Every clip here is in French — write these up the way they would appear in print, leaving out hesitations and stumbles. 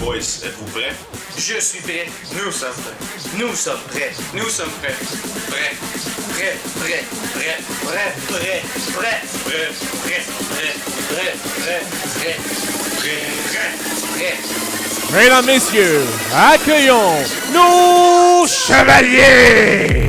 boys, êtes-vous prêts? Je suis prêt. Nous sommes prêts. Nous sommes prêts. Nous sommes prêts. Prêts. Prêts. Prêts. Prêts. Prêts. Prêts. Prêts. Prêts. Prêts. Prêts. Prêts. Prêts. Prêts. Prêts. Mesdames, messieurs, accueillons nos chevaliers!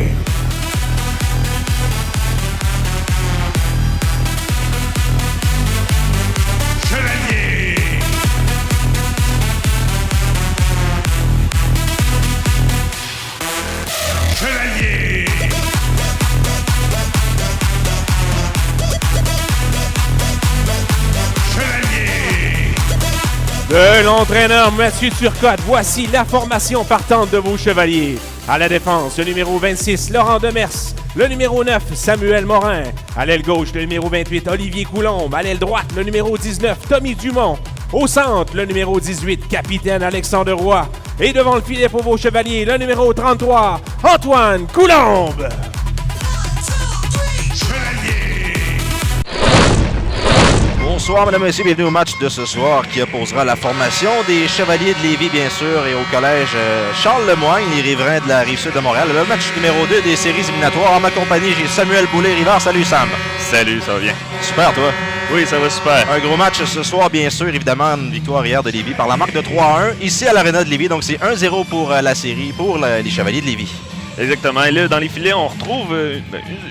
De l'entraîneur Mathieu Turcotte, voici la formation partante de vos chevaliers. À la défense, le numéro 26, Laurent Demers. Le numéro 9, Samuel Morin. À l'aile gauche, le numéro 28, Olivier Coulombe. À l'aile droite, le numéro 19, Tommy Dumont. Au centre, le numéro 18, capitaine Alexandre Roy. Et devant le filet pour vos chevaliers, le numéro 33, Antoine Coulombe. Bonsoir, mesdames et messieurs, bienvenue au match de ce soir qui opposera la formation des Chevaliers de Lévis, bien sûr, et au collège Charles Lemoigne, les riverains de la Rive-Sud de Montréal. Le match numéro 2 des séries éliminatoires. En ma compagnie, j'ai Samuel Boulay-Rivard. Salut, Sam. Salut, ça va bien? Super, toi? Oui, ça va super. Un gros match ce soir, bien sûr, évidemment, une victoire hier de Lévis par la marque de 3-1, ici à l'Arena de Lévis. Donc, c'est 1-0 pour la série, pour les Chevaliers de Lévis. Exactement. Et là, dans les filets, on retrouve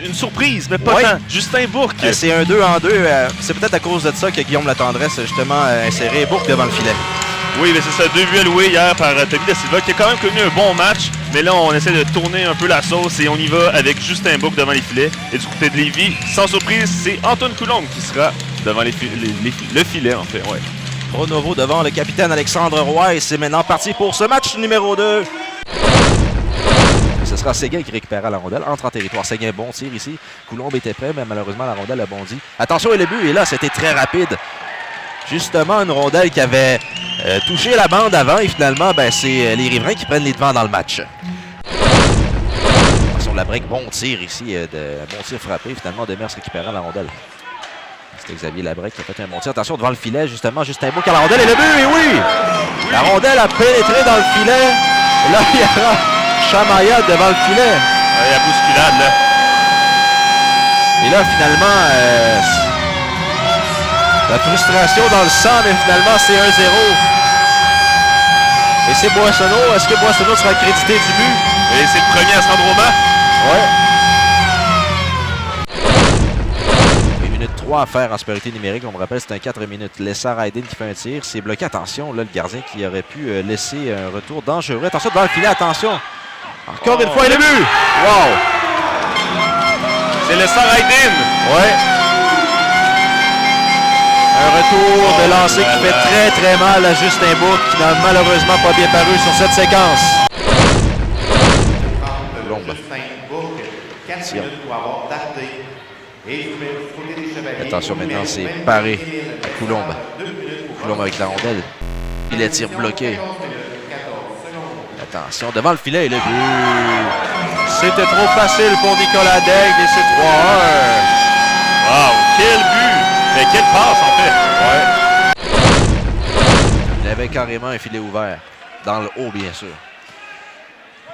une surprise, mais pas tant. Justin Bourque. C'est un 2-en-2. C'est peut-être à cause de ça que Guillaume Latendresse a justement inséré Bourque devant le filet. Oui, mais c'est ça. 2 buts alloués hier par Tommy Da Silva, qui a quand même connu un bon match. Mais là, on essaie de tourner un peu la sauce et on y va avec Justin Bourque devant les filets. Et du côté de Lévis, sans surprise, c'est Antoine Coulombe qui sera devant le filet, en fait. Ouais. Pronovo devant le capitaine Alexandre Roy. Et c'est maintenant parti pour ce match numéro 2. Ce sera Séguin qui récupérera la rondelle, entre en territoire. Séguin, bon tir ici. Coulombe était prêt, mais malheureusement, la rondelle a bondi. Attention, et le but est là, c'était très rapide. Justement, une rondelle qui avait touché la bande avant, et finalement, c'est les riverains qui prennent les devants dans le match. Attention, la break, bon tir ici, bon tir frappé. Finalement, Demers récupérant la rondelle. C'était Xavier Labrec qui a fait un bon tir. Attention, devant le filet, justement, Justin Bourque à la rondelle, et le but, et oui! La rondelle a pénétré dans le filet. Et là, il y aura Chamaya devant le filet. Il y a bousculade, là. Et là, finalement, la frustration dans le sang, mais finalement, c'est 1-0. Et c'est Boissonneau. Est-ce que Boissonneau sera crédité du but? Et c'est le premier à se rendre au banc. Ouais. 1 minute 3 à faire en supériorité numérique. On me rappelle, c'est un 4 minutes. Lessard Aydin qui fait un tir. C'est bloqué. Attention, là, le gardien qui aurait pu laisser un retour dangereux. Attention, devant le filet, attention. Encore une fois, et le but! Wow! C'est Lessard Aydin! Ouais. Un retour de lancer qui fait très très mal à Justin Bourque, qui n'a malheureusement pas bien paru sur cette séquence. Coulombe. Attention maintenant, c'est paré à Coulombe. Coulombe avec la rondelle. Il est tir bloqué. Attention, devant le filet, et le but. C'était trop facile pour Nicolas Daigle et c'est 3-1. Wow, quel but! Mais quelle passe, en fait! Ouais. Il avait carrément un filet ouvert. Dans le haut, bien sûr.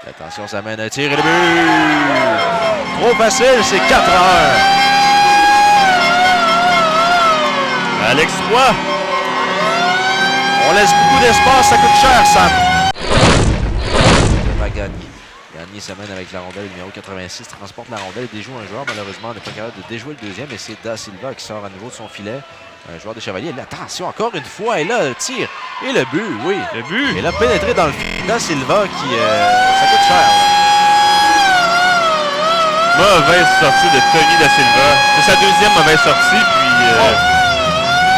Attention, ça mène un tir et le but. Trop facile, c'est 4-1. Alex Roy. On laisse beaucoup d'espace, ça coûte cher, Sam. Gagné s'amène avec la rondelle numéro 86, transporte la rondelle, déjoue un joueur. Malheureusement, on n'est pas capable de déjouer le deuxième, et c'est Da Silva qui sort à nouveau de son filet. Un joueur des Chevaliers. Là, attention, encore une fois, et là, le tir et le but, oui. Le but. Et là, pénétré dans le filet. Da Silva qui... ça coûte cher. Là. Mauvaise sortie de Tommy Da Silva. C'est sa deuxième mauvaise sortie, puis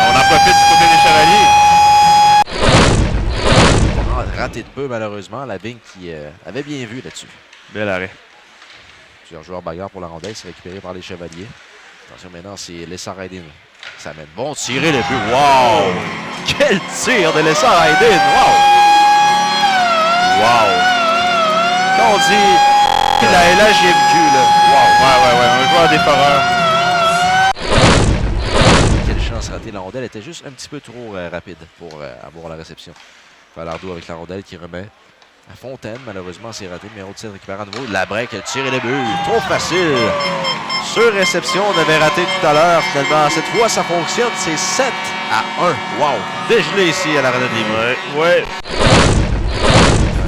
on en profite du côté des Chevaliers. Raté de peu, malheureusement. La Vigne qui avait bien vu là-dessus. Bel arrêt. Plusieurs joueurs bagarre pour la rondelle. C'est récupéré par les Chevaliers. Attention, maintenant, c'est Lessard Aydin. Ça mène bon tiré le but. Wow! Quel tir de Lessard Aydin! Wow! Wow! Quand on dit la LHJMQ, là. Wow! Ouais. Un joueur déforeur. Quelle chance ratée. La rondelle était juste un petit peu trop rapide pour avoir la réception. Falardeau avec la rondelle qui remet à Fontaine. Malheureusement, c'est raté, mais on tir récupère à nouveau. La break, le tir et le but. Trop facile. Sur réception, on avait raté tout à l'heure. Finalement, cette fois, ça fonctionne. C'est 7-1. Wow. Dégelé ici à l'Arena de Lévis. Ouais.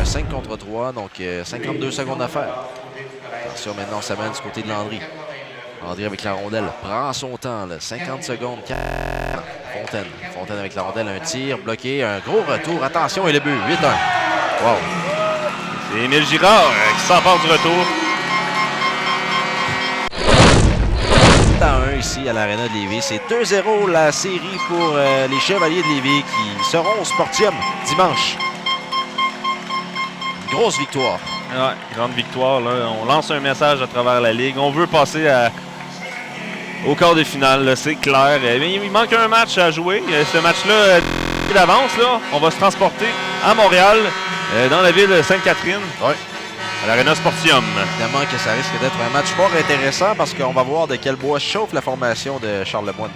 5 contre 3, donc 52 secondes à faire. Attention, maintenant, ça mène du côté de Landry. Landry avec la rondelle. Prend son temps, là. 50 secondes. Fontaine. Fontaine avec la rondelle. Un tir bloqué. Un gros retour. Attention, et le but. 8-1. Wow. C'est Émile Girard qui s'empare du retour. 1 ici à l'Arena de Lévis. C'est 2-0 la série pour les Chevaliers de Lévis qui seront au Sportium dimanche. Une grosse victoire. Ouais, grande victoire. Là. On lance un message à travers la Ligue. On veut passer au quart de finale, c'est clair. Mais il manque un match à jouer. Ce match-là, d'avance, là, on va se transporter à Montréal, dans la ville de Sainte-Catherine. Ouais. À l'Arena Sportium. Évidemment que ça risque d'être un match fort intéressant parce qu'on va voir de quel bois chauffe la formation de Charles Lemoine.